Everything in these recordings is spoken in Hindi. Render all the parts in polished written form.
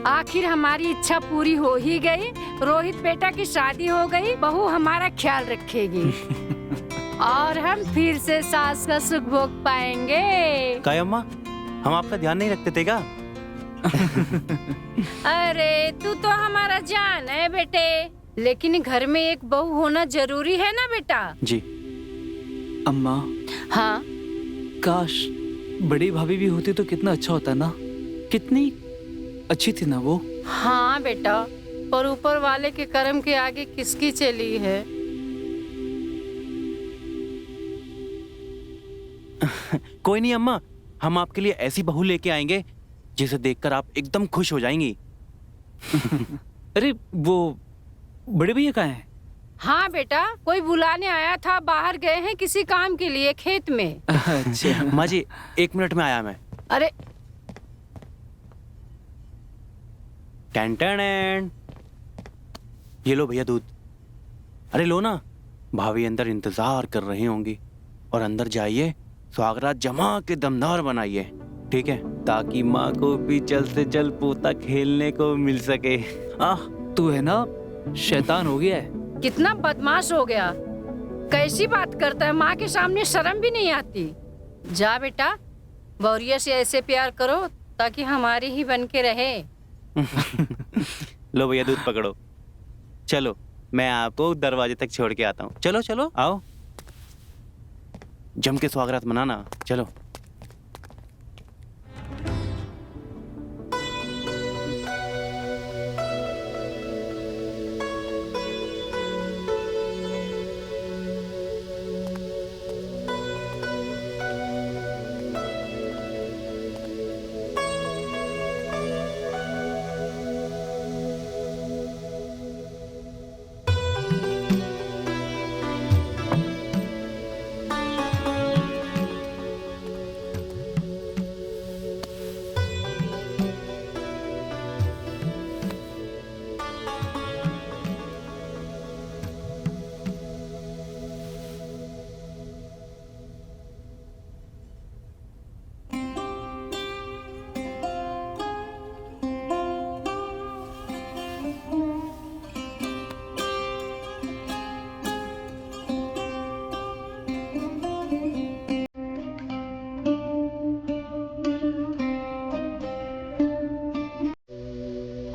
आखिर हमारी इच्छा पूरी हो ही गई। रोहित बेटा की शादी हो गई, बहू हमारा ख्याल रखेगी और हम फिर से सास का सुख भोग पाएंगे। काय अम्मा, हम आपका ध्यान नहीं रखते थे क्या? अरे तू तो हमारा जान है बेटे, लेकिन घर में एक बहू होना जरूरी है ना बेटा। जी अम्मा, हाँ काश बड़ी भाभी भी होती तो कितना अच्छा होता ना। कितनी अच्छी थी ना वो। हाँ बेटा, पर ऊपर वाले के कर्म के आगे किसकी चली है। कोई नहीं अम्मा, हम आपके लिए ऐसी बहू लेके आएंगे जिसे देखकर आप एकदम खुश हो जाएंगी। अरे वो बड़े भैया कहाँ हैं? हाँ बेटा, कोई बुलाने आया था, बाहर गए हैं किसी काम के लिए खेत में। अच्छा माँ जी 1 मिनट में आया मैं। अरे टन टन टन। ये लो भैया दूध। अरे लो ना, भाभी अंदर इंतजार कर रही होंगी। और अंदर जाइए, स्वागरात जमा के दमदार बनाइए, ठीक है, ताकि माँ को भी जल्द से जल्द पोता खेलने को मिल सके। तू है ना शैतान हो गया है। कितना बदमाश हो गया, कैसी बात करता है, माँ के सामने शर्म भी नहीं आती। जा बेटा, बौरिया से ऐसे प्यार करो ताकि हमारी ही बन के रहे। लो भैया दूध पकड़ो। चलो मैं आपको दरवाजे तक छोड़ के आता हूँ। चलो चलो आओ, जम के स्वागत मनाना। चलो।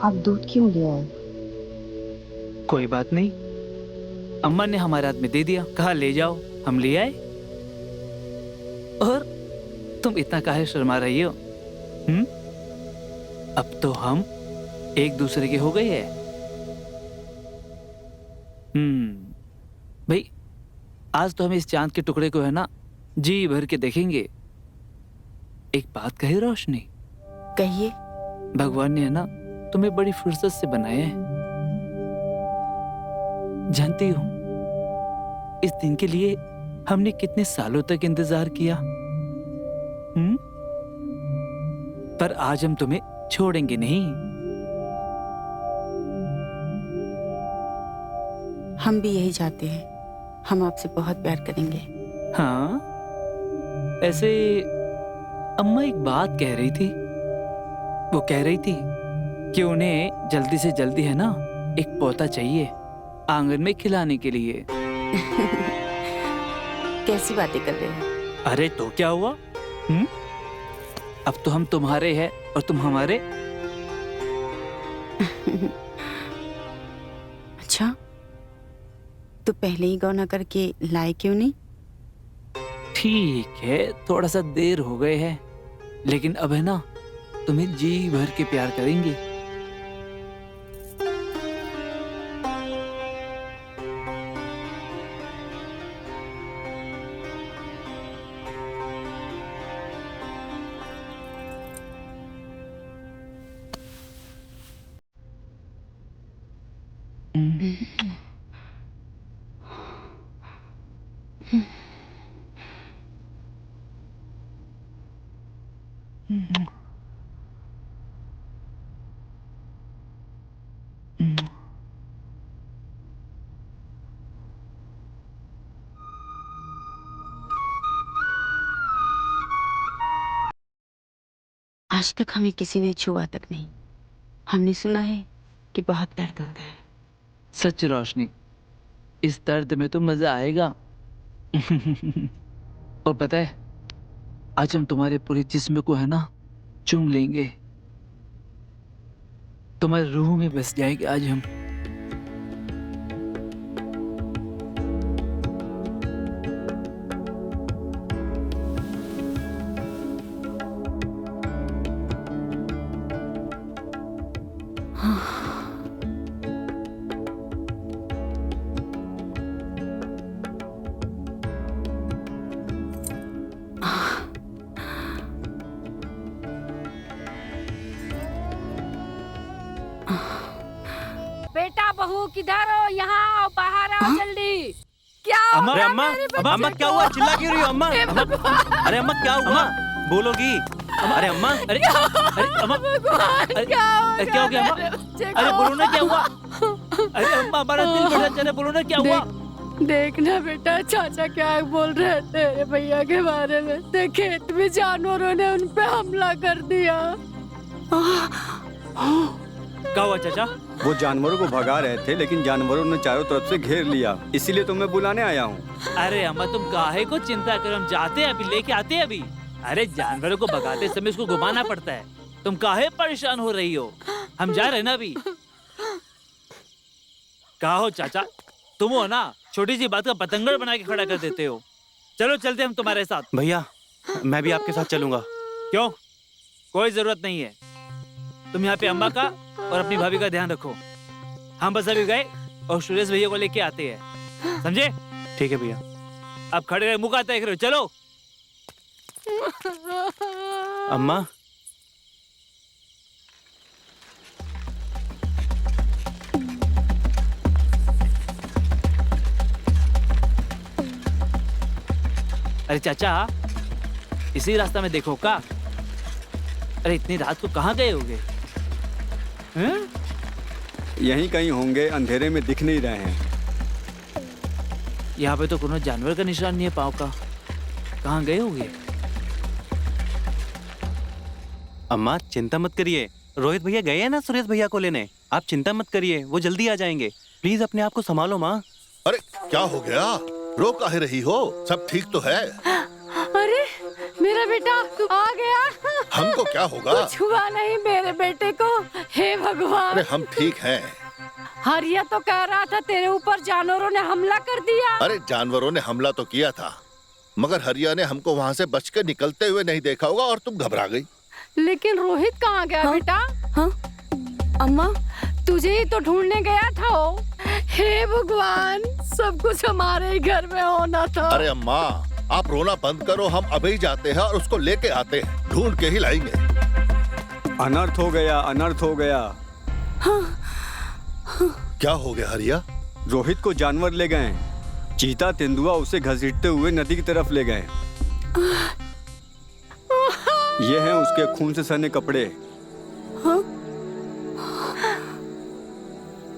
आप दूध क्यों ले आए? कोई बात नहीं, अम्मा ने हमारे हाथ में दे दिया, कहा ले जाओ, हम ले आए। और तुम इतना काहे शर्मा रही हो? अब तो हम एक दूसरे के हो गए हैं। भाई आज तो हम इस चांद के टुकड़े को है ना जी भर के देखेंगे। एक बात कहे रोशनी? कहिए। भगवान ने है ना तुम्हें बड़ी फुर्सत से बनाया है। जानती हूँ इस दिन के लिए हमने कितने सालों तक इंतजार किया। पर आज हम तुम्हें छोड़ेंगे नहीं। हम भी यही चाहते हैं, हम आपसे बहुत प्यार करेंगे। हाँ, ऐसे अम्मा एक बात कह रही थी। वो कह रही थी कि उन्हें जल्दी से जल्दी है ना एक पोता चाहिए आंगन में खिलाने के लिए। कैसी बातें कर रहे हैं? अरे तो क्या हुआ? अब तो हम तुम्हारे हैं और तुम हमारे। अच्छा, तो पहले ही गौना करके लाए क्यों नहीं? ठीक है, थोड़ा सा देर हो गए है, लेकिन अब है ना तुम्हें जी भर के प्यार करेंगे। आज तक हमें किसी ने छुआ तक नहीं। हमने सुना है कि बहुत दर्द होता है। सच रोशनी, इस दर्द में तो मजा आएगा। और पता है, आज हम तुम्हारे पूरे जिस्म को है ना चूम लेंगे। तुम्हारे रूह में बस जाएंगे आज हम। बेटा बहू किधर हो? यहाँ आओ, बाहर आओ जल्दी। क्या हो अम्मा, गया अम्मा, मेरे बच्चे अम्मा क्या को? हुआ? चिल्ला क्यों रही हो अम्मा? अरे अम्मा क्या हुआ? बोलोगी? अरे अम्मा, अरे अम्मा, भगवान, क्या क्या हो गया अम्मा? मेरे बच्चे अरे को? बोलो ना क्या हुआ? अरे अम्मा, हमारा दिल बड़ा चले, बोलो ना क्या हुआ? देखना बेटा, चाचा क्या बोल रहे थे तेरे भैया के बारे में। देख, खेत में जानवरों ने उन पे हमला कर दिया। क्या हुआ चाचा? वो जानवरों को भगा रहे थे, लेकिन जानवरों ने चारों तरफ से घेर लिया, इसीलिए तुम्हें बुलाने आया हूँ। अरे अम्मा, तुम काहे को चिंता करो, हम जाते हैं अभी, लेके आते हैं अभी। अरे जानवरों को भगाते समय उसको घुमाना पड़ता है, तुम काहे परेशान हो रही हो? हम जा रहे हैं ना अभी। कहा हो चाचा, तुम हो ना छोटी सी बात का पतंगड़ बना के खड़ा कर देते हो। चलो चलते हम तुम्हारे साथ। भैया मैं भी आपके साथ चलूंगा। क्यों? कोई जरूरत नहीं है। तुम यहाँ पे अम्मा का और अपनी भाभी का ध्यान रखो। हम बस अभी गए और सुरेश भैया को लेके आते हैं, समझे? ठीक है भैया। अब खड़े रहे, मुंह का देख रहे हो, चलो। अम्मा, अरे चाचा, इसी रास्ता में देखो का। अरे इतनी रात को कहाँ गए होगे? हैं? यहीं कहीं होंगे, अंधेरे में दिख नहीं रहे हैं। यहाँ पे तो कोनो जानवर का निशान नहीं है पाँव का। कहाँ गए होगे? अम्मा चिंता मत करिए, रोहित भैया गए हैं ना सुरेश भैया को लेने। आप चिंता मत करिए, वो जल्दी आ जाएंगे। प्लीज अपने आप को संभालो माँ। अरे क्या हो गया? रो काहे रही हो? सब ठीक तो है? अरे मेरा बेटा आ गया। हमको क्या होगा? कुछ हुआ नहीं मेरे बेटे को। हे भगवान। अरे हम ठीक हैं। हरिया तो कह रहा था तेरे ऊपर जानवरों ने हमला कर दिया। अरे जानवरों ने हमला तो किया था, मगर हरिया ने हमको वहाँ से बच के निकलते हुए नहीं देखा होगा और तुम घबरा गई। लेकिन रोहित कहाँ गया? हाँ? बेटा हाँ अम्मा, तुझे ही तो ढूंढने गया था वो। हे भगवान, सब कुछ हमारे ही घर में होना था। अरे अम्मा, आप रोना बंद करो, हम अभी जाते हैं और उसको लेके आते हैं, ढूंढ के ही लाएंगे। अनर्थ हो गया, अनर्थ हो गया। क्या हो गया हरिया? रोहित को जानवर ले गए। चीता तेंदुआ उसे घसीटते हुए नदी की तरफ ले गए। ये हैं उसके खून से सने कपड़े।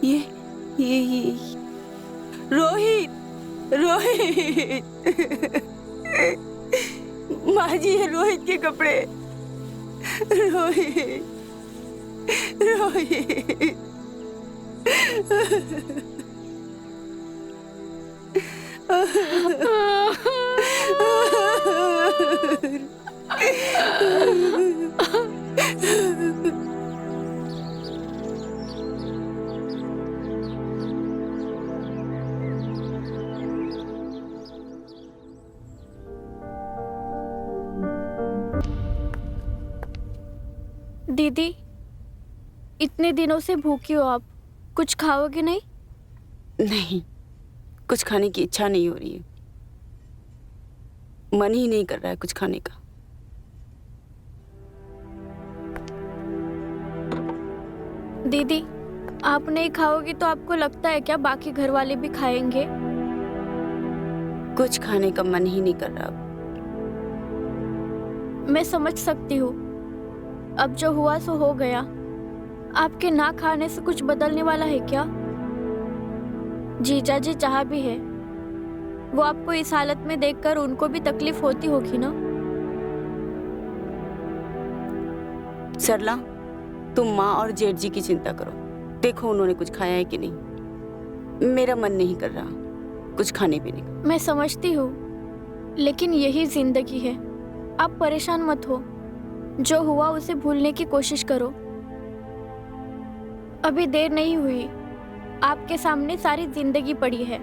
ये रोहित, रोहित। माँ जी, ये रोहित के कपड़े। रोहित, रोहित। दीदी, इतने दिनों से भूखी हो आप, कुछ खाओगे नहीं? नहीं, कुछ खाने की इच्छा नहीं हो रही है। मन ही नहीं कर रहा है कुछ खाने का। दीदी, आप नहीं खाओगी तो आपको लगता है क्या बाकी घर वाले भी खाएंगे? कुछ खाने का मन ही नहीं कर रहा अब। मैं समझ सकती हूँ, अब जो हुआ सो हो गया। आपके ना खाने से कुछ बदलने वाला है क्या? जीजा जी जहाँ भी है, वो आपको इस हालत में देखकर उनको भी तकलीफ होती होगी ना? सरला, तुम माँ और जेठ जी की चिंता करो। देखो उन्होंने कुछ खाया है कि नहीं। मेरा मन नहीं कर रहा कुछ खाने पीने का। मैं समझती हूँ, लेकिन यही जिंदगी है। आप परेशान मत हो। जो हुआ उसे भूलने की कोशिश करो। अभी देर नहीं हुई, आपके सामने सारी जिंदगी पड़ी है।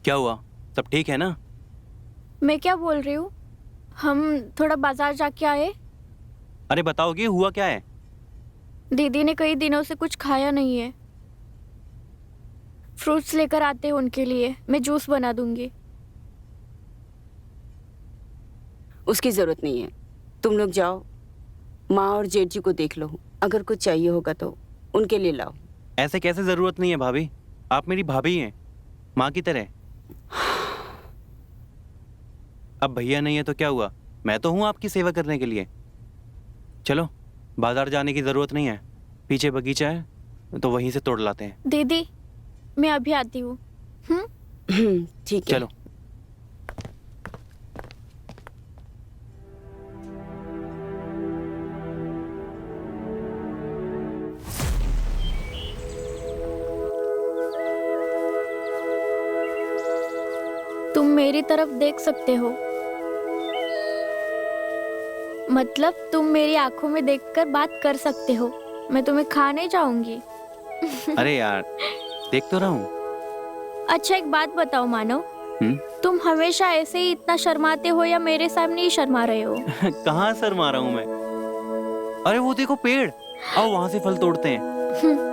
क्या हुआ? सब ठीक है ना? मैं क्या बोल रही हूँ, हम थोड़ा बाजार जाके आए। अरे बताओगे हुआ क्या है? दीदी ने कई दिनों से कुछ खाया नहीं है। फ्रूट्स लेकर आते हैं उनके लिए, मैं जूस बना दूंगी। उसकी जरूरत नहीं है, तुम लोग जाओ, माँ और जेठ जी को देख लो। अगर कुछ चाहिए होगा तो उनके लिए लाओ। ऐसे कैसे? जरूरत नहीं है भाभी, आप मेरी भाभी हैं, माँ की तरह। अब भैया नहीं है तो क्या हुआ, मैं तो हूं आपकी सेवा करने के लिए। चलो, बाजार जाने की जरूरत नहीं है, पीछे बगीचा है तो वहीं से तोड़ लाते हैं। दीदी, मैं अभी आती हूँ। ठीक है। चलो। तुम मेरी तरफ देख सकते हो, मतलब तुम मेरी आंखों में देखकर बात कर सकते हो। मैं तुम्हें खाने जाऊंगी। अरे यार, देख तो रहा हूँ। अच्छा, एक बात बताओ मानव, हम्म? तुम हमेशा ऐसे ही इतना शर्माते हो या मेरे सामने ही शर्मा रहे हो? कहाँ शर्मा रहा हूँ मैं? अरे वो देखो पेड़, आओ वहां से फल तोड़ते हैं।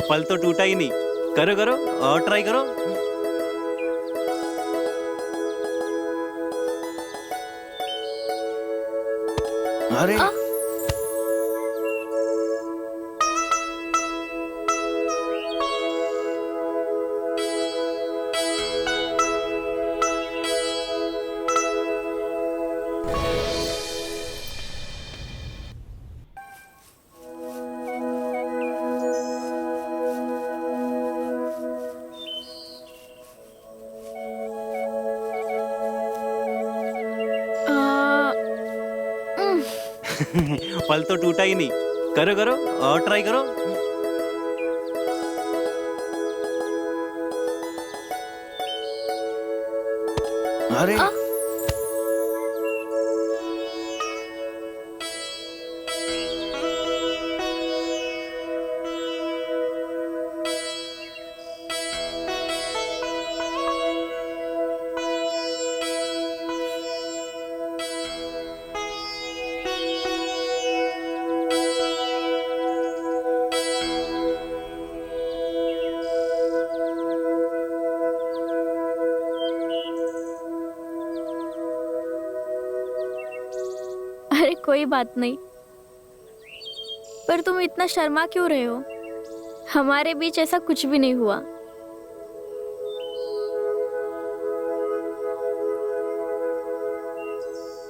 फल तो टूटा ही नहीं। करो करो और ट्राई करो। अरे फल तो टूटा ही नहीं। करो करो और ट्राई करो। अरे अरे कोई बात नहीं, पर तुम इतना शर्मा क्यों रहे हो? हमारे बीच ऐसा कुछ भी नहीं हुआ।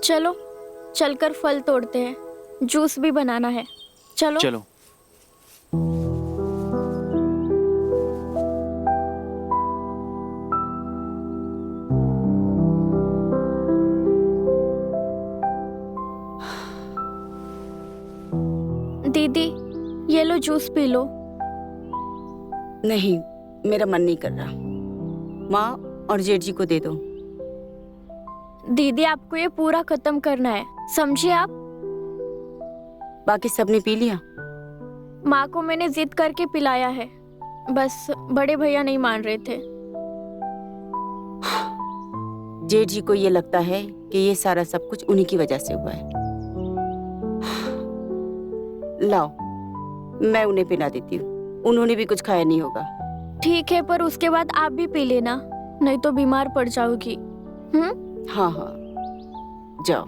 चलो, चलकर फल तोड़ते हैं, जूस भी बनाना है। चलो। चलो। दीदी, ये लो जूस पी लो। नहीं, मेरा मन नहीं कर रहा। माँ और जेठ जी को दे दो। दीदी, आपको ये पूरा खत्म करना है, समझे आप? बाकी सबने पी लिया? माँ को मैंने जिद करके पिलाया है, बस बड़े भैया नहीं मान रहे थे। जेठ जी को ये लगता है कि ये सारा सब कुछ उन्हीं की वजह से हुआ है। लाओ, मैं उन्हें पिला देती हूँ, उन्होंने भी कुछ खाया नहीं होगा। ठीक है, पर उसके बाद आप भी पी लेना, नहीं तो बीमार पड़ जाओगी। हाँ हाँ, जाओ।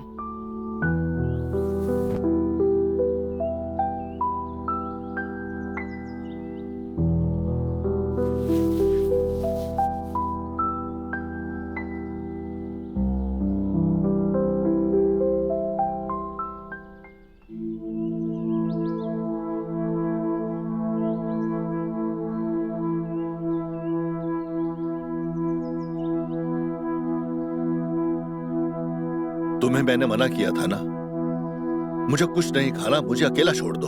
तुम्हें मैंने मना किया था ना, मुझे कुछ नहीं खाना, मुझे अकेला छोड़ दो।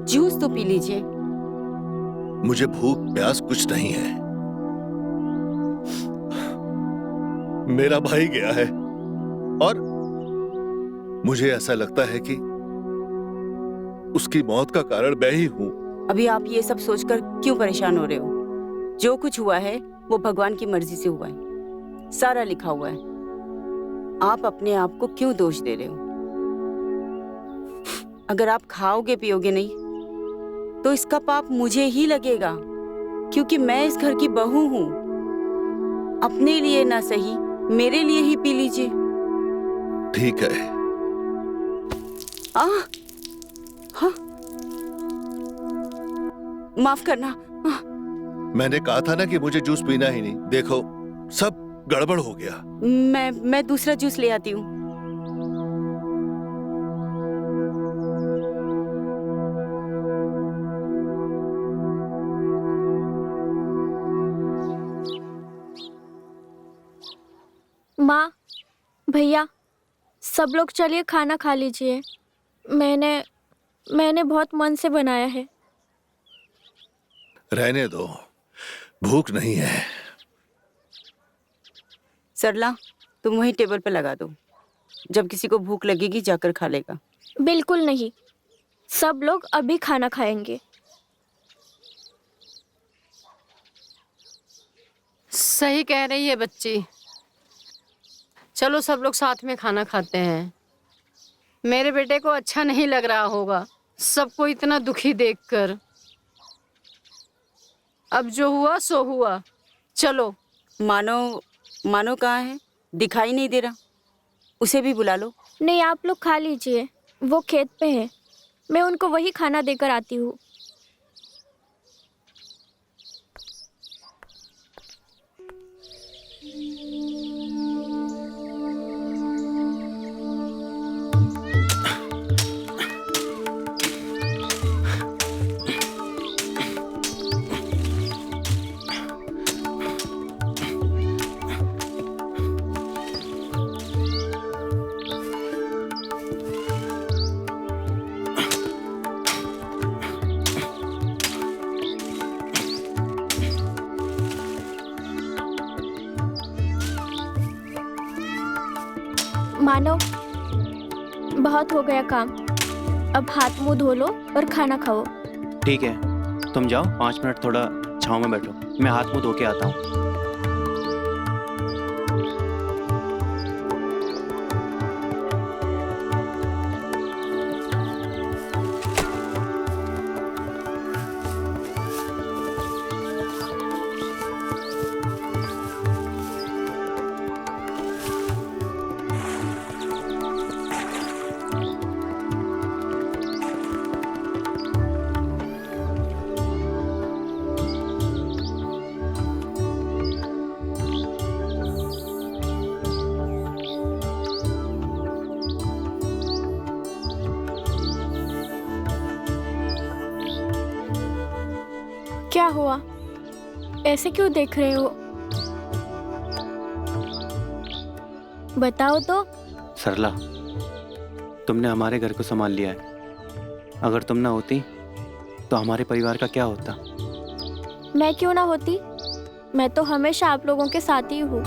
जूस तो पी लीजिए। मुझे भूख प्यास कुछ नहीं है। मेरा भाई गया है और मुझे ऐसा लगता है कि उसकी मौत का कारण मैं ही हूं। अभी आप ये सब सोचकर क्यों परेशान हो रहे हो? जो कुछ हुआ है वो भगवान की मर्जी से हुआ है, सारा लिखा हुआ है। आप अपने आप को क्यों दोष दे रहे हो? अगर आप खाओगे पियोगे नहीं तो इसका पाप मुझे ही लगेगा, क्योंकि मैं इस घर की बहू हूं। अपने लिए ना सही, मेरे लिए ही पी लीजिए। ठीक है। हाँ, माफ करना। मैंने कहा था ना कि मुझे जूस पीना ही नहीं। देखो सब गड़बड़ हो गया। मैं दूसरा जूस ले आती हूँ। माँ, भैया, सब लोग चलिए खाना खा लीजिए। मैंने बहुत मन से बनाया है। रहने दो, भूख नहीं है। सरला, तुम वहीं टेबल पे लगा दो। जब किसी को भूख लगेगी जाकर खा लेगा। बिल्कुल नहीं, सब लोग अभी खाना खाएंगे। सही कह रही है बच्ची। चलो सब लोग साथ में खाना खाते हैं। मेरे बेटे को अच्छा नहीं लग रहा होगा सबको इतना दुखी देखकर। अब जो हुआ सो हुआ। चलो। मानो कहाँ है? दिखाई नहीं दे रहा। उसे भी बुला लो। नहीं, आप लोग खा लीजिए, वो खेत पे है। मैं उनको वही खाना देकर आती हूँ। मानो, बहुत हो गया काम। अब हाथ मुंह धो लो और खाना खाओ। ठीक है, तुम जाओ 5 मिनट थोड़ा छांव में बैठो, मैं हाथ मुंह धो के आता हूँ। क्या हुआ? ऐसे क्यों देख रहे हो? बताओ तो। सरला, तुमने हमारे घर को संभाल लिया है। अगर तुम ना होती तो हमारे परिवार का क्या होता? मैं क्यों ना होती? मैं तो हमेशा आप लोगों के साथ ही हूँ।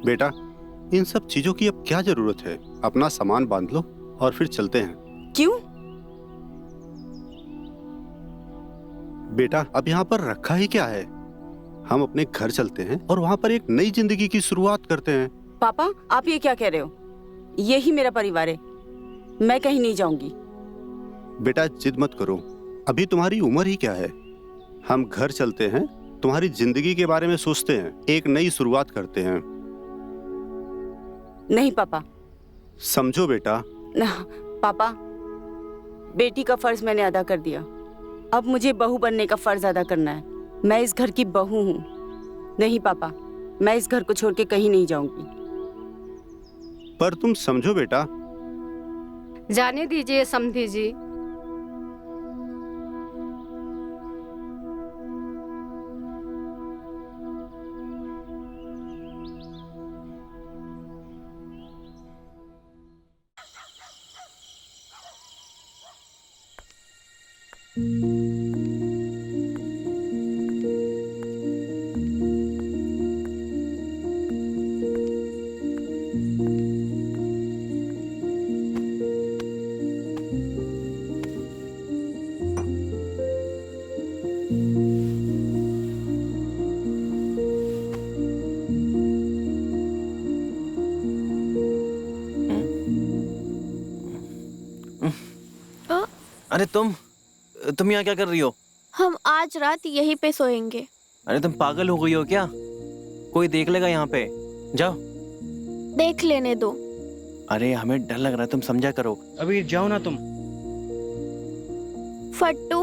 बेटा, इन सब चीजों की अब क्या जरूरत है? अपना सामान बांध लो और फिर चलते हैं। क्यों? बेटा, अब यहाँ पर रखा ही क्या है? हम अपने घर चलते हैं और वहाँ पर एक नई जिंदगी की शुरुआत करते हैं। पापा, आप ये क्या कह रहे हो? यही मेरा परिवार है, मैं कहीं नहीं जाऊंगी। बेटा, जिद मत करो, अभी तुम्हारी उम्र ही क्या है। हम घर चलते हैं, तुम्हारी जिंदगी के बारे में सोचते हैं, एक नई शुरुआत करते हैं। नहीं पापा। समझो बेटा। पापा, बेटी का फर्ज मैंने अदा कर दिया, अब मुझे बहू बनने का फर्ज अदा करना है। मैं इस घर की बहू हूँ। नहीं पापा, मैं इस घर को छोड़ के कहीं नहीं जाऊंगी। पर तुम समझो बेटा। जाने दीजिए समधी जी। अरे तुम यहाँ क्या कर रही हो? हम आज रात यहीं पे सोएंगे। अरे तुम पागल हो गई हो क्या? कोई देख लेगा यहाँ पे। जाओ। देख लेने दो। अरे हमें डर लग रहा है, तुम समझा करो। अभी जाओ ना तुम। फट्टू,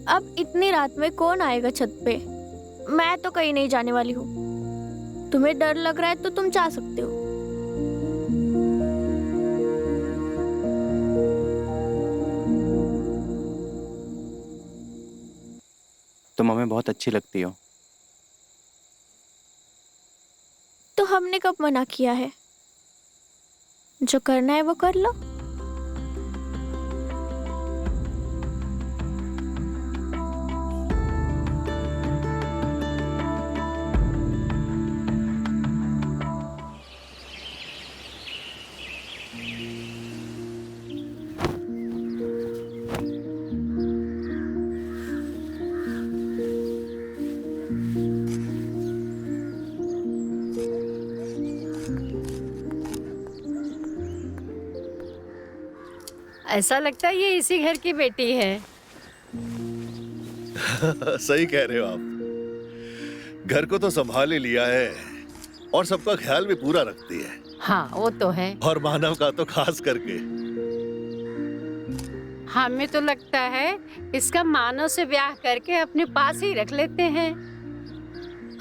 अब इतनी रात में कौन आएगा छत पे? मैं तो कहीं नहीं जाने वाली हूँ। तुम्हें डर लग रहा है तो तुम जा सकते हो। तुम हमें बहुत अच्छी लगती हो। तो हमने कब मना किया है? जो करना है वो कर लो। ऐसा लगता है ये इसी घर की बेटी है। सही कह रहे हो आप। घर को तो संभाल ही लिया है और सबका ख्याल भी पूरा रखती है। हाँ वो तो है। और मानव का तो खास करके। हमें तो लगता है इसका मानव से ब्याह करके अपने पास ही रख लेते हैं।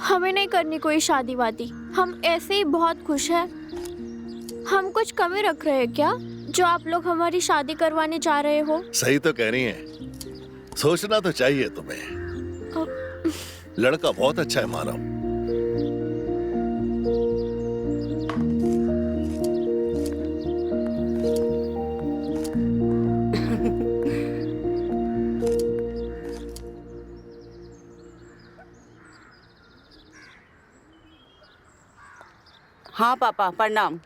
हमें नहीं करनी कोई शादी वादी, हम ऐसे ही बहुत खुश हैं। हम कुछ कमी रख रहे हैं क्या जो आप लोग हमारी शादी करवाने जा रहे हो? सही तो कह रही हैं। सोचना तो चाहिए तुम्हें। लड़का बहुत अच्छा है मानव। हाँ पापा, प्रणाम।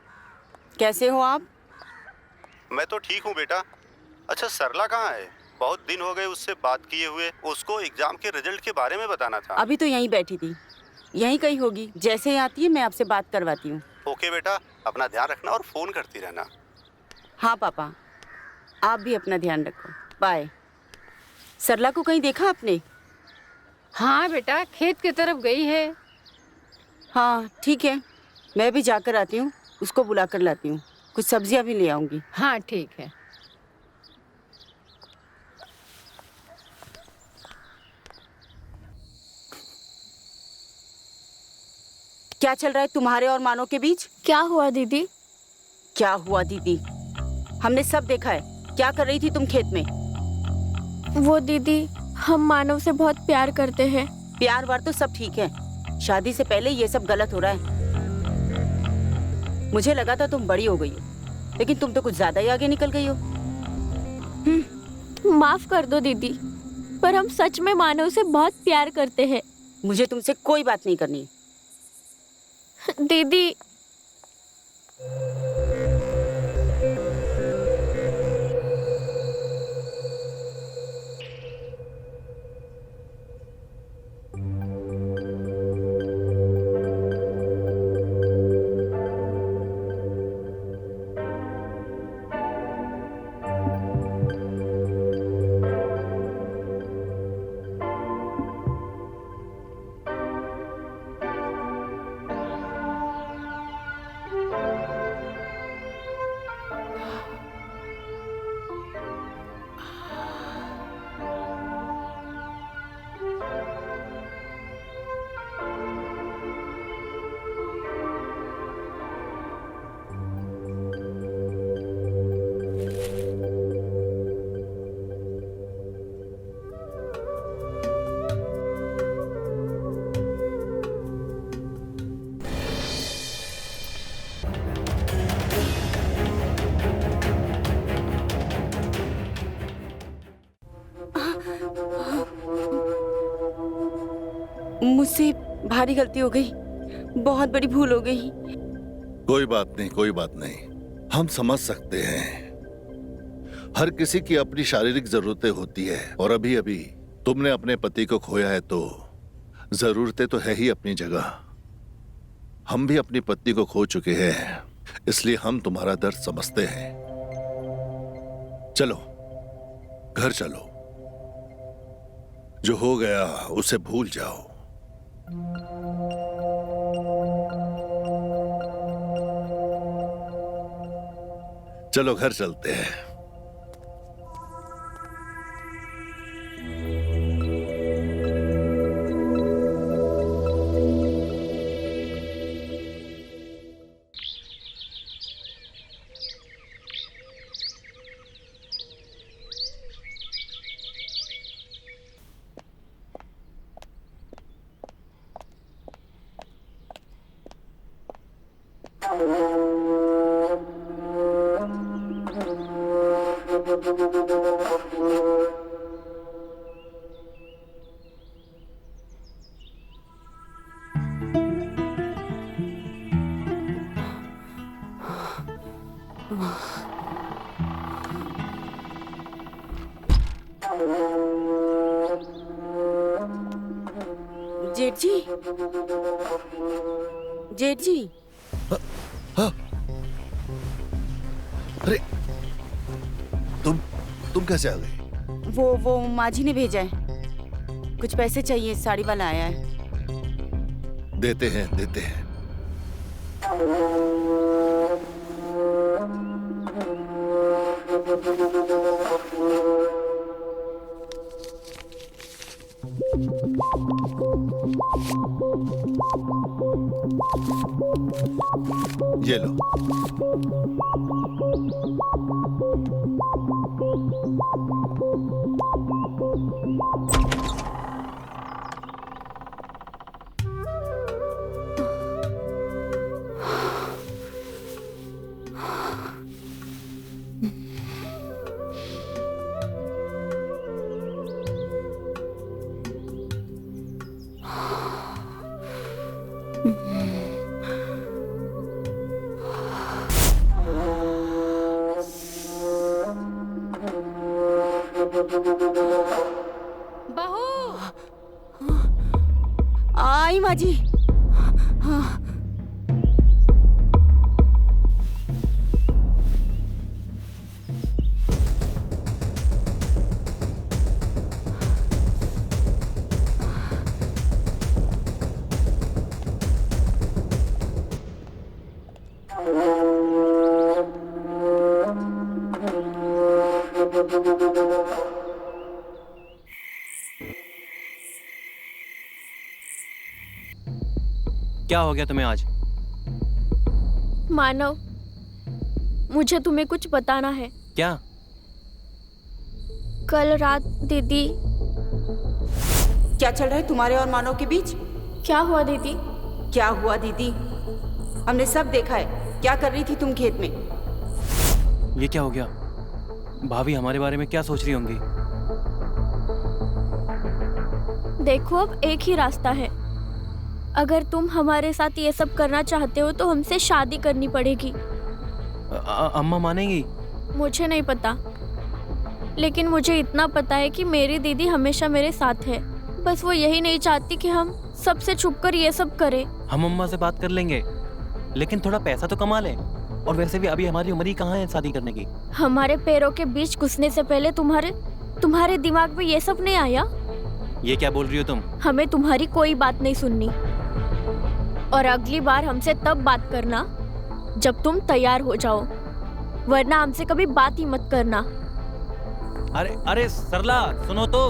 कैसे हो आप? मैं तो ठीक हूँ बेटा। अच्छा, सरला कहाँ है? बहुत दिन हो गए उससे बात किए हुए। उसको एग्जाम के रिजल्ट के बारे में बताना था। अभी तो यहीं बैठी थी, यहीं कहीं होगी। जैसे ही आती है मैं आपसे बात करवाती हूँ। ओके बेटा, अपना ध्यान रखना और फोन करती रहना। हाँ पापा, आप भी अपना ध्यान रखो। बाय। सरला को कहीं देखा आपने? हाँ बेटा, खेत की तरफ गई है। हाँ ठीक है, मैं भी जाकर आती हूँ, उसको बुला कर लाती हूँ। कुछ सब्जियाँ भी ले आऊंगी। हाँ ठीक है। क्या चल रहा है तुम्हारे और मानो के बीच? क्या हुआ दीदी? क्या हुआ दीदी? हमने सब देखा है। क्या कर रही थी तुम खेत में? वो दीदी, हम मानव से बहुत प्यार करते हैं। प्यार वार तो सब ठीक है, शादी से पहले ये सब गलत हो रहा है। मुझे लगा था तुम बड़ी हो गई हो, लेकिन तुम तो कुछ ज्यादा ही आगे निकल गई हो। माफ कर दो दीदी, पर हम सच में मानव से बहुत प्यार करते हैं। मुझे तुमसे कोई बात नहीं करनी। दीदी, मुझसे भारी गलती हो गई, बहुत बड़ी भूल हो गई। कोई बात नहीं, कोई बात नहीं, हम समझ सकते हैं। हर किसी की अपनी शारीरिक जरूरतें होती है और अभी अभी तुमने अपने पति को खोया है तो जरूरतें तो है ही अपनी जगह। हम भी अपनी पत्नी को खो चुके हैं, इसलिए हम तुम्हारा दर्द समझते हैं। चलो घर चलो, जो हो गया उसे भूल जाओ। चलो घर चलते हैं। जेठ जी, जेठ जी, हाँ। अरे तुम कैसे आ गई? वो माँ जी ने भेजा है, कुछ पैसे चाहिए, साड़ी वाला आया है। देते हैं, देते हैं। ये लो। बहू, आई माँ जी। हाँ। क्या हो गया तुम्हें आज? मानव, मुझे तुम्हें कुछ बताना है। क्या? कल रात दीदी। क्या चल रहा है तुम्हारे और मानव के बीच? क्या हुआ दीदी? क्या हुआ दीदी? हमने सब देखा है। क्या कर रही थी तुम खेत में? ये क्या हो गया? भाभी हमारे बारे में क्या सोच रही होंगी? देखो, अब एक ही रास्ता है। अगर तुम हमारे साथ ये सब करना चाहते हो तो हमसे शादी करनी पड़ेगी। अम्मा मानेंगी? मुझे नहीं पता, लेकिन मुझे इतना पता है कि मेरी दीदी हमेशा मेरे साथ है। बस वो यही नहीं चाहती कि हम सबसे छुपकर ये सब करें। हम अम्मा से बात कर लेंगे, लेकिन थोड़ा पैसा तो कमा लें। और वैसे भी अभी हमारी उम्र ही कहाँ है शादी करने की। हमारे पैरों के बीच घुसने से पहले तुम्हारे दिमाग में ये सब नहीं आया? ये क्या बोल रही हो तुम? हमें तुम्हारी कोई बात नहीं सुननी, और अगली बार हमसे तब बात करना जब तुम तैयार हो जाओ, वरना हमसे कभी बात ही मत करना। अरे अरे सरला, सुनो तो।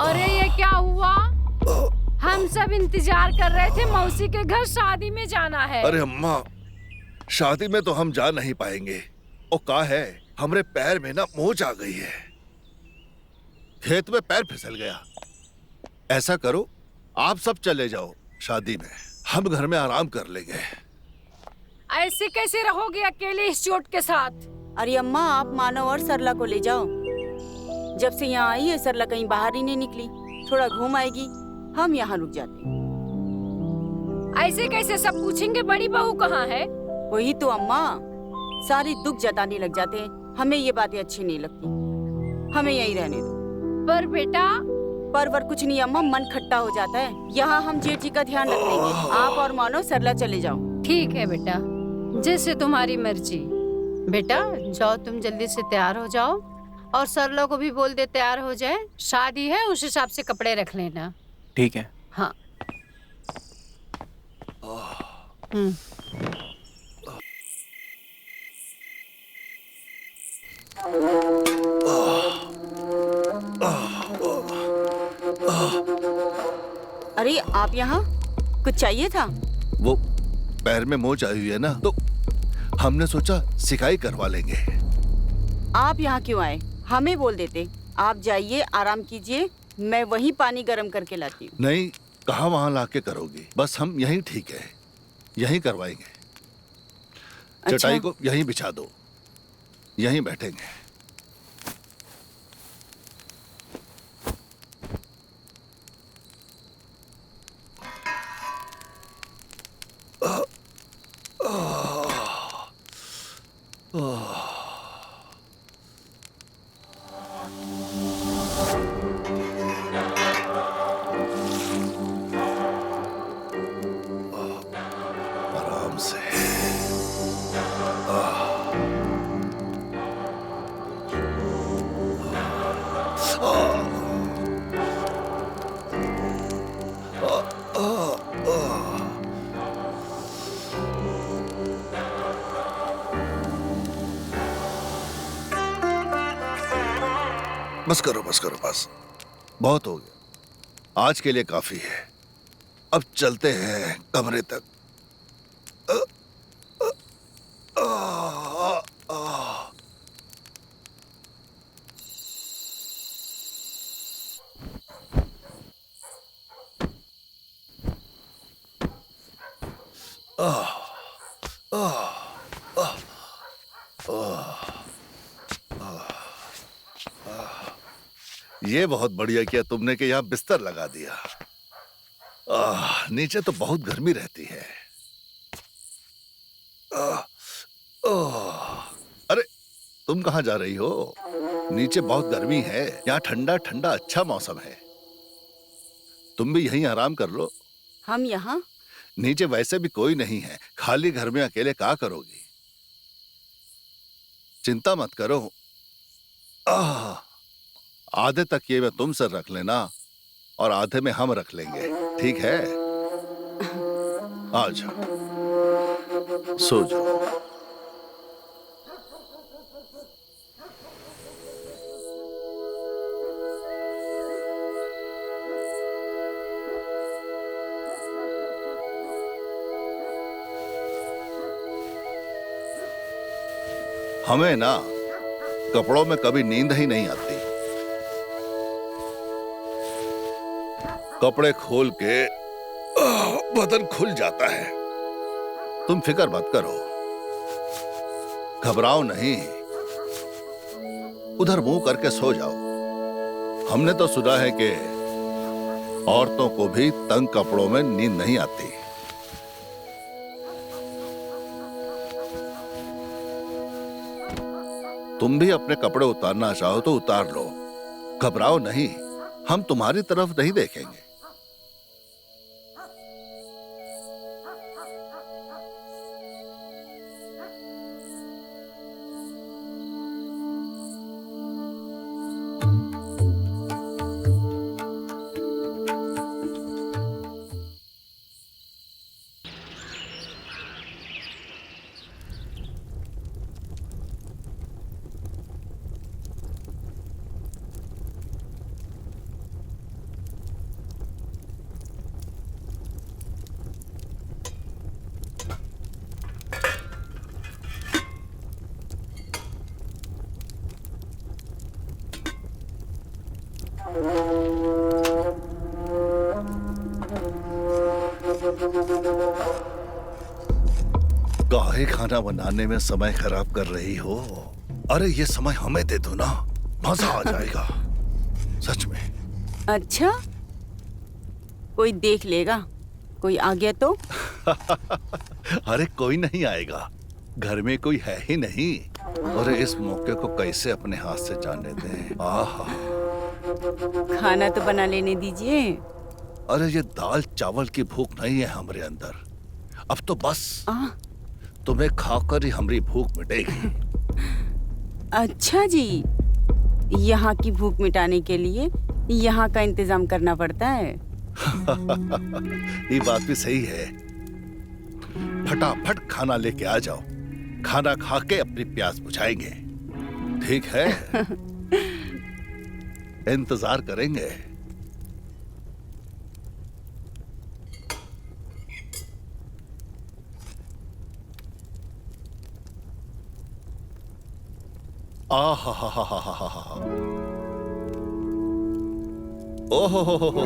अरे ये क्या हुआ? हम सब इंतजार कर रहे थे, मौसी के घर शादी में जाना है। अरे अम्मा, शादी में तो हम जा नहीं पाएंगे। ओ का है, हमरे पैर में ना मोच आ गई है। खेत में पैर फिसल गया। ऐसा करो, आप सब चले जाओ शादी में, हम घर में आराम कर लेंगे। ऐसे कैसे रहोगे अकेले इस चोट के साथ? अरे अम्मा, आप मानो और सरला को ले जाओ। जब से यहाँ आई है सरला कहीं बाहर ही नहीं निकली। थोड़ा घूम आएगी, हम यहाँ रुक जाते। ऐसे कैसे सब पूछेंगे बड़ी बहू कहाँ है? वही तो अम्मा, सारी दुख जताने लग जाते हैं। हमें ये बातें अच्छी नहीं लगती, हमें यहीं रहने दो। पर बेटा। पर कुछ नहीं अम्मा, मन खट्टा हो जाता है। यहाँ हम जेठ जी का ध्यान रख लेंगे। आप और मानो सरला चले जाओ। ठीक है बेटा, जैसे तुम्हारी मर्जी। बेटा जाओ, तुम जल्दी से तैयार हो जाओ, और सरला को भी बोल दे तैयार हो जाए। शादी है, उस हिसाब से कपड़े रख लेना। ठीक है। हाँ। अरे आप यहाँ, कुछ चाहिए था? वो पैर में मोच आई हुई है ना, तो हमने सोचा सिकाई करवा लेंगे। आप यहाँ क्यों आए? हमें बोल देते। आप जाइए, आराम कीजिए, मैं वहीं पानी गर्म करके लाती हूँ। नहीं, कहाँ वहाँ लाके करोगी? बस हम यहीं ठीक है, यहीं करवाएंगे। अच्छा। चटाई को यहीं बिछा दो, यहीं बैठेंगे। आराम से। बस करो, बस करो, बस बहुत हो गया। आज के लिए काफी है। अब चलते हैं कमरे तक। ये बहुत बढ़िया किया तुमने कि यहाँ बिस्तर लगा दिया। नीचे तो बहुत गर्मी रहती है। अरे तुम कहाँ जा रही हो? नीचे बहुत गर्मी है, यहाँ ठंडा ठंडा अच्छा मौसम है। तुम भी यहीं आराम कर लो। हम यहाँ? नीचे वैसे भी कोई नहीं है, खाली घर में अकेले क्या करोगी? चिंता मत करो। आधे तक ये मैं तुम सर रख लेना, और आधे में हम रख लेंगे, ठीक है? आ जाओ, सो जाओ। हमें ना कपड़ों में कभी नींद ही नहीं आती। कपड़े खोल के बदन खुल जाता है। तुम फिक्र मत करो, घबराओ नहीं, उधर मुंह करके सो जाओ। हमने तो सुना है कि औरतों को भी तंग कपड़ों में नींद नहीं आती। तुम भी अपने कपड़े उतारना चाहो तो उतार लो, घबराओ नहीं, हम तुम्हारी तरफ नहीं देखेंगे। काहे खाना बनाने में समय खराब कर रही हो? अरे ये समय हमें दे दो ना, मजा आ जाएगा सच में। अच्छा, कोई देख लेगा, कोई आ गया तो? अरे कोई नहीं आएगा, घर में कोई है ही नहीं। अरे इस मौके को कैसे अपने हाथ से जाने दें। आहा, खाना तो बना लेने दीजिए। अरे ये दाल चावल की भूख नहीं है हमारे अंदर, अब तो बस तुम्हें खाकर ही हमारी भूख मिटेगी। अच्छा जी, यहाँ की भूख मिटाने के लिए यहाँ का इंतजाम करना पड़ता है। ये बात भी सही है। फटाफट खाना लेके आ जाओ, खाना खा के अपनी प्यास बुझाएंगे, ठीक है? इंतजार करेंगे। आहा, ओहो,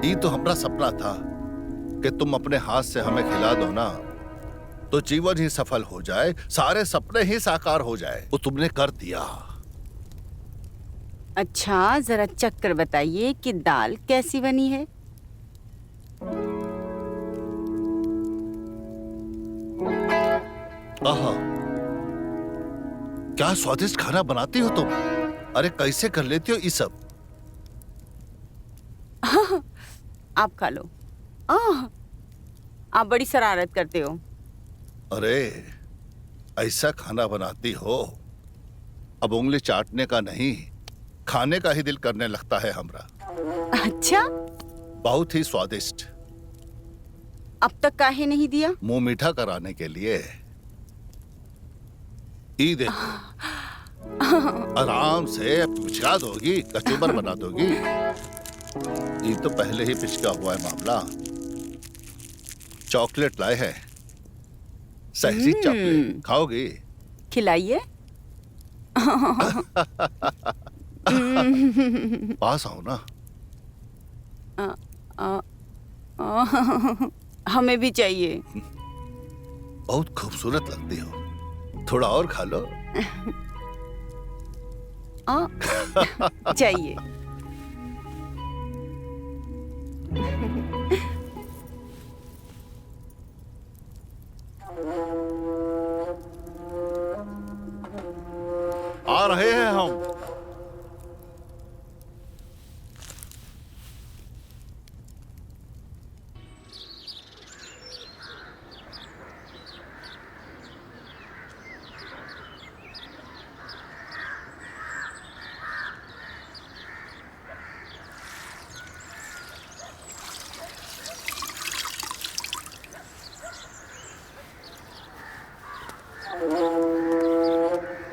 ये तो हमारा सपना था कि तुम अपने हाथ से हमें खिला दो ना तो जीवन ही सफल हो जाए, सारे सपने ही साकार हो जाए। वो तुमने कर दिया। अच्छा, जरा चख कर बताइए कि दाल कैसी बनी है? आहा, क्या स्वादिष्ट खाना बनाती हो तुम। अरे कैसे कर लेती हो ये सब? आप खा लो। आप बड़ी शरारत करते हो। अरे ऐसा खाना बनाती हो, अब उंगली चाटने का नहीं, खाने का ही दिल करने लगता है हमरा। अच्छा, बहुत ही स्वादिष्ट। अब तक काहे नहीं दिया? मुंह मीठा कराने के लिए। ई देखो, आराम से पिचका दोगी, कचूबर बना दोगी। ये तो पहले ही पिचका हुआ है मामला। चॉकलेट लाए हैं, सहजी चॉकलेट, खाओगी? खिलाइए। पास आओ ना। हमें भी चाहिए। बहुत खूबसूरत लगती हो, थोड़ा और खा लो। चाहिए। आ रहे हैं हम।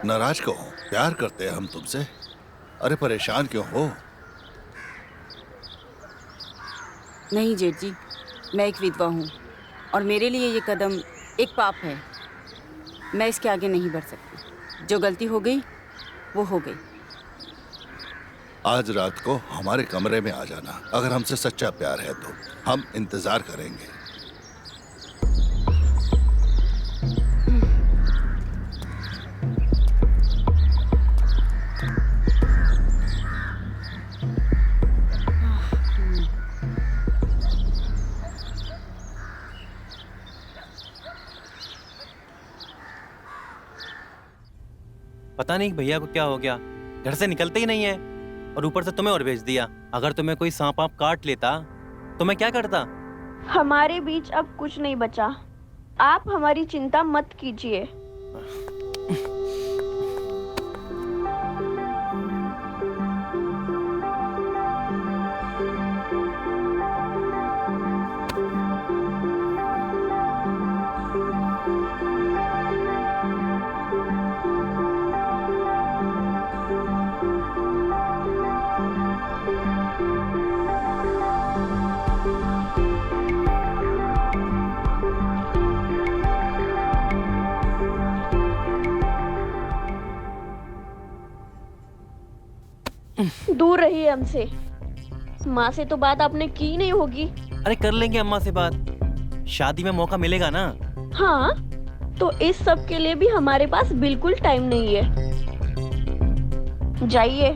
नाराज क्यों हो? प्यार करते हैं हम तुमसे। अरे परेशान क्यों हो? नहीं जेठ जी, मैं एक विधवा हूँ और मेरे लिए ये कदम एक पाप है। मैं इसके आगे नहीं बढ़ सकती। जो गलती हो गई वो हो गई। आज रात को हमारे कमरे में आ जाना। अगर हमसे सच्चा प्यार है तो हम इंतजार करेंगे। पता नहीं भैया को क्या हो गया, घर से निकलते ही नहीं है और ऊपर से तुम्हें और भेज दिया। अगर तुम्हें कोई सांप आप काट लेता तो मैं क्या करता? हमारे बीच अब कुछ नहीं बचा। आप हमारी चिंता मत कीजिए। दूर रहिए हमसे। माँ से तो बात आपने की नहीं होगी। अरे कर लेंगे अम्मा से बात, शादी में मौका मिलेगा ना। हाँ, तो इस सब के लिए भी हमारे पास बिल्कुल टाइम नहीं है। जाइए,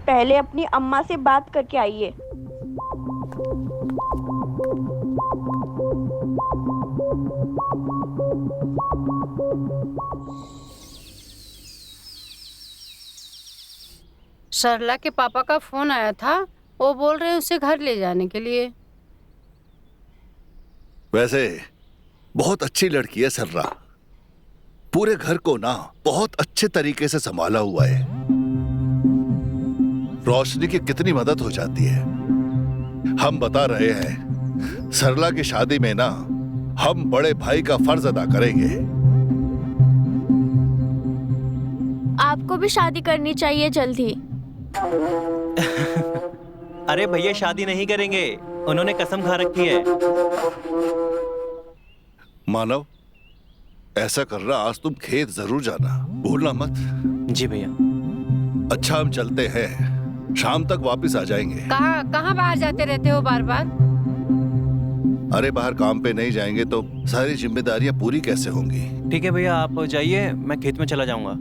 पहले अपनी अम्मा से बात करके आइए। सरला के पापा का फोन आया था, वो बोल रहे हैं उसे घर ले जाने के लिए। वैसे बहुत अच्छी लड़की है सरला। पूरे घर को ना बहुत अच्छे तरीके से संभाला हुआ है। रोशनी की कितनी मदद हो जाती है। हम बता रहे हैं सरला की शादी में ना हम बड़े भाई का फर्ज अदा करेंगे। आपको भी शादी करनी चाहिए जल्दी। अरे भैया शादी नहीं करेंगे, उन्होंने कसम खा रखी है। मानव, ऐसा करना, आज तुम खेत जरूर जाना, भूलना मत। जी भैया। अच्छा हम चलते हैं, शाम तक वापस आ जाएंगे। कहाँ कहाँ बाहर जाते रहते हो बार बार? अरे बाहर काम पे नहीं जाएंगे तो सारी जिम्मेदारियां पूरी कैसे होंगी। ठीक है भैया, आप जाइए, मैं खेत में चला जाऊंगा।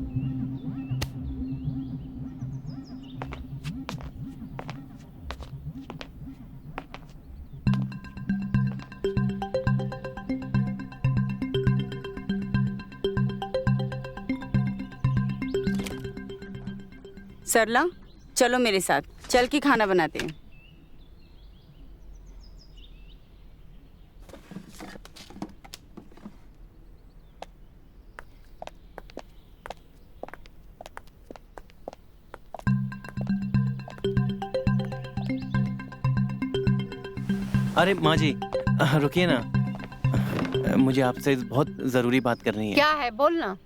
सरला, चलो मेरे साथ, चल के खाना बनाते हैं। अरे माँ जी, रुकिए ना, मुझे आपसे बहुत जरूरी बात करनी है। क्या है, बोलना।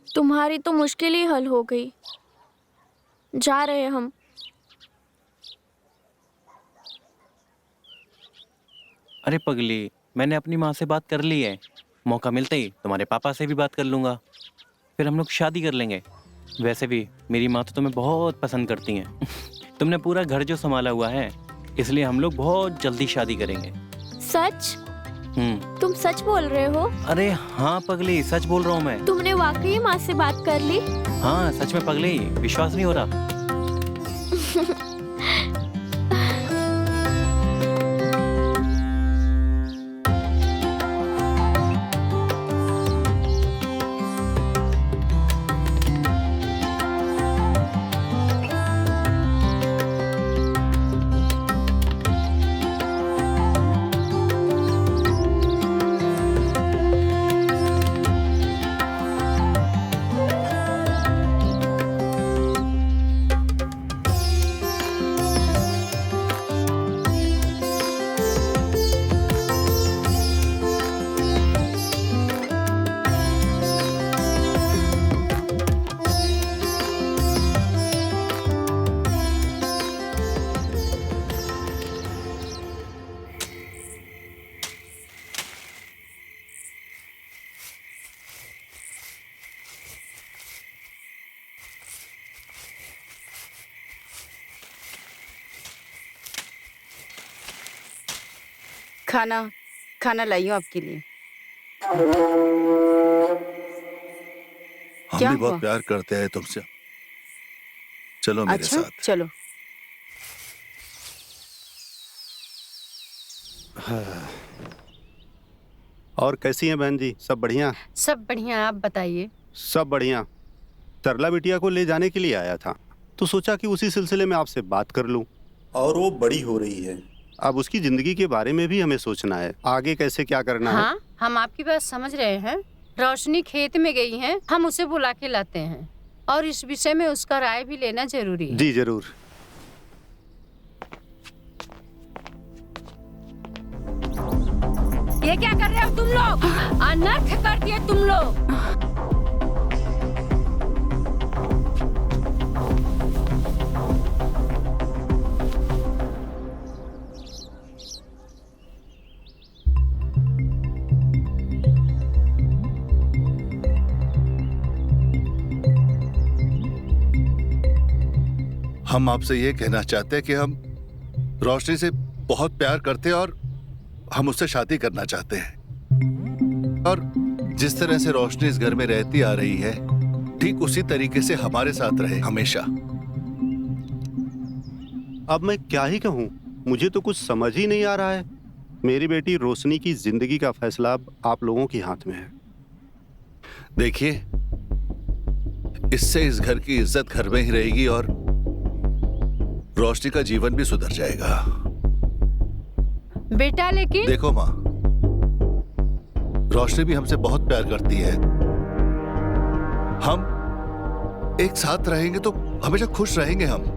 तुम्हारी तो मुश्किल ही हल हो गई। जा रहे हैं हम। अरे पगली, मैंने अपनी माँ से बात कर ली है। मौका मिलते ही तुम्हारे पापा से भी बात कर लूंगा, फिर हम लोग शादी कर लेंगे। वैसे भी मेरी माँ तो तुम्हें बहुत पसंद करती हैं। तुमने पूरा घर जो संभाला हुआ है, इसलिए हम लोग बहुत जल्दी शादी करेंगे। सच? तुम सच बोल रहे हो? अरे हाँ पगली, सच बोल रहा हूँ मैं। तुमने वाकई माँ से बात कर ली? हाँ सच में पगली, विश्वास नहीं हो रहा। खाना लाई हूँ आपके लिए। हम क्या भी बहुत हुआ? प्यार करते हैं तुमसे। चलो मेरे अच्छा, साथ। चलो। और कैसी हैं बहन जी, सब बढ़िया? सब बढ़िया, आप बताइए। सब बढ़िया। तरला बिटिया को ले जाने के लिए आया था, तो सोचा कि उसी सिलसिले में आपसे बात कर लूं। और वो बड़ी हो रही है, अब उसकी जिंदगी के बारे में भी हमें सोचना है, आगे कैसे क्या करना है। हाँ, हम आपकी बात समझ रहे हैं। रोशनी खेत में गई है, हम उसे बुला के लाते हैं और इस विषय में उसका राय भी लेना जरूरी है। जी जरूर। ये क्या कर रहे हो तुम लोग? अनर्थ कर दिए तुम लोग। हम आपसे ये कहना चाहते हैं कि हम रोशनी से बहुत प्यार करते हैं और हम उससे शादी करना चाहते हैं। और जिस तरह से रोशनी इस घर में रहती आ रही है, ठीक उसी तरीके से हमारे साथ रहे हमेशा। अब मैं क्या ही कहूँ, मुझे तो कुछ समझ ही नहीं आ रहा है। मेरी बेटी रोशनी की जिंदगी का फैसला अब आप लोगों के हाथ में है। देखिए, इससे इस घर की इज्जत घर में ही रहेगी और रोशनी का जीवन भी सुधर जाएगा। बेटा लेकिन देखो माँ, रोशनी भी हमसे बहुत प्यार करती है। हम एक साथ रहेंगे तो हमेशा खुश रहेंगे हम।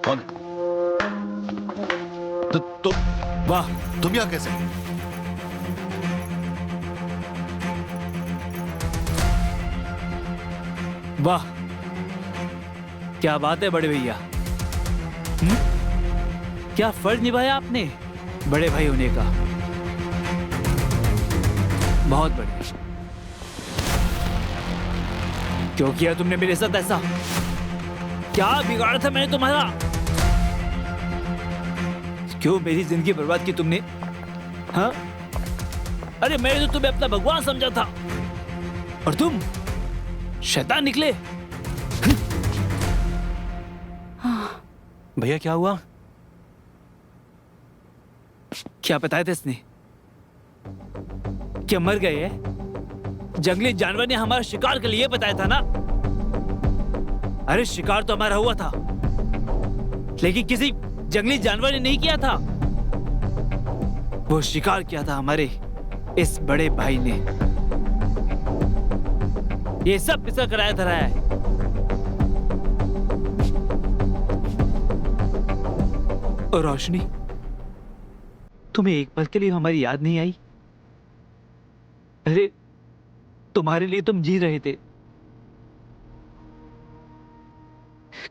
कौन? तो वाह, तुम यहाँ कैसे? वाह, क्या बात है बड़े भैया। क्या फर्ज निभाया आपने बड़े भाई होने का। बहुत बढ़िया। क्यों किया तुमने मेरे साथ ऐसा? क्या बिगाड़ा था मैंने तुम्हारा? क्यों मेरी जिंदगी बर्बाद की तुमने? हाँ? अरे मैंने तो तुम्हें अपना भगवान समझा था और तुम शैतान निकले। भैया क्या हुआ? क्या बताया था इसने? क्या मर गए हैं? जंगली जानवर ने हमारा शिकार के लिए बताया था ना। अरे शिकार तो हमारा हुआ था, लेकिन किसी जंगली जानवर ने नहीं किया था। वो शिकार किया था हमारे इस बड़े भाई ने। ये सब किसका कराया धराया है? और रोशनी, तुम्हें एक पल के लिए हमारी याद नहीं आई? अरे तुम्हारे लिए तुम जी रहे थे,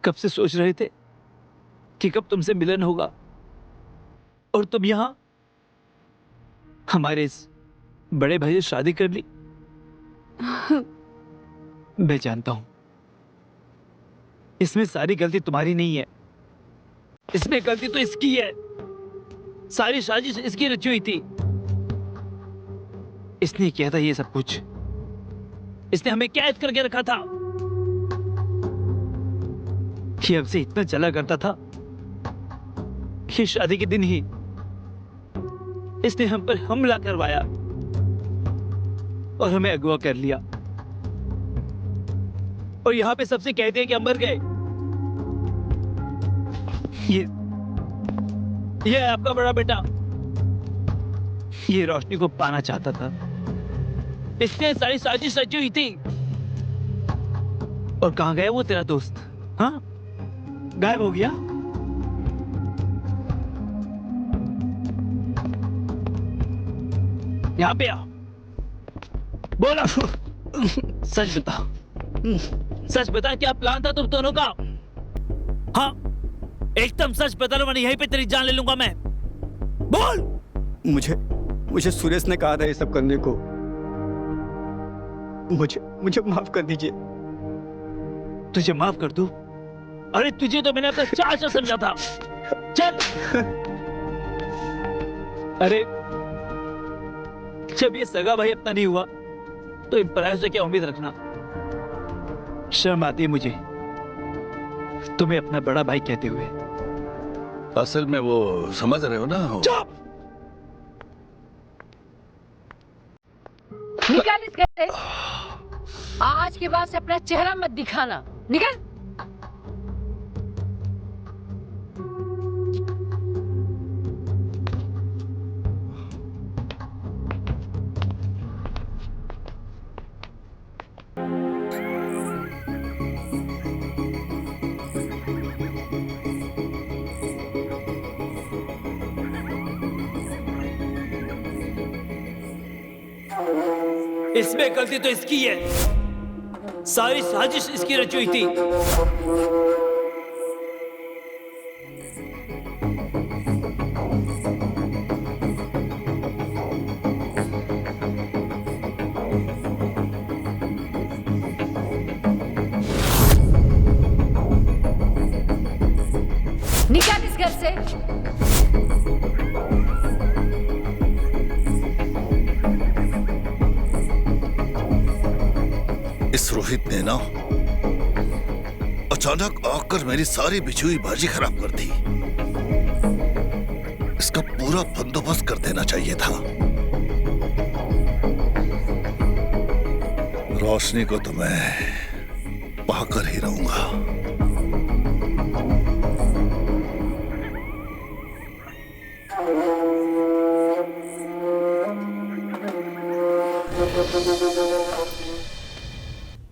कब से सोच रहे थे कि कब तुमसे मिलन होगा, और तुम यहां हमारे इस बड़े भाई से शादी कर ली। मैं जानता हूं इसमें सारी गलती तुम्हारी नहीं है, इसमें गलती तो इसकी है। सारी साजिश इसकी रची हुई थी। इसने किया था ये सब कुछ। इसने हमें कैद करके रखा था। ये हमसे इतना चला करता था कि शादी के दिन ही इसने हम पर हमला करवाया और हमें अगवा कर लिया। और यहां पे सबसे कहते हैं कि हम मर गए। ये है आपका बड़ा बेटा। ये रोशनी को पाना चाहता था, इसने सारी साजिश रची हुई थी। और कहाँ गया वो तेरा दोस्त? हाँ, गायब हो गया। यहाँ पे आओ, बोला सच बता, सच बता, क्या प्लान था तुम दोनों का? हाँ, एकदम सच बता, वरना यहीं पे तेरी जान ले लूंगा मैं। बोल। मुझे सुरेश ने कहा था ये सब करने को। मुझे माफ कर दीजिए। तुझे माफ कर दूं? अरे तुझे तो मैंने अपना चाचा समझा था। चल। अरे जब ये सगा भाई अपना नहीं हुआ तो इन परायों से क्या उम्मीद रखना? शर्म आती है मुझे तुम्हें अपना बड़ा भाई कहते हुए। असल में वो समझ रहे हो ना। चुप! निकल इस घर से। आज के बाद से अपना चेहरा मत दिखाना। निकल। इसमें गलती तो इसकी है, सारी साजिश इसकी रची हुई थी। निकल इस घर से। इस रोहित ने ना अचानक आकर मेरी सारी बिछी हुई भाजी खराब कर दी। इसका पूरा बंदोबस्त कर देना चाहिए था। रोशनी को तो मैं पाकर ही रहूंगा।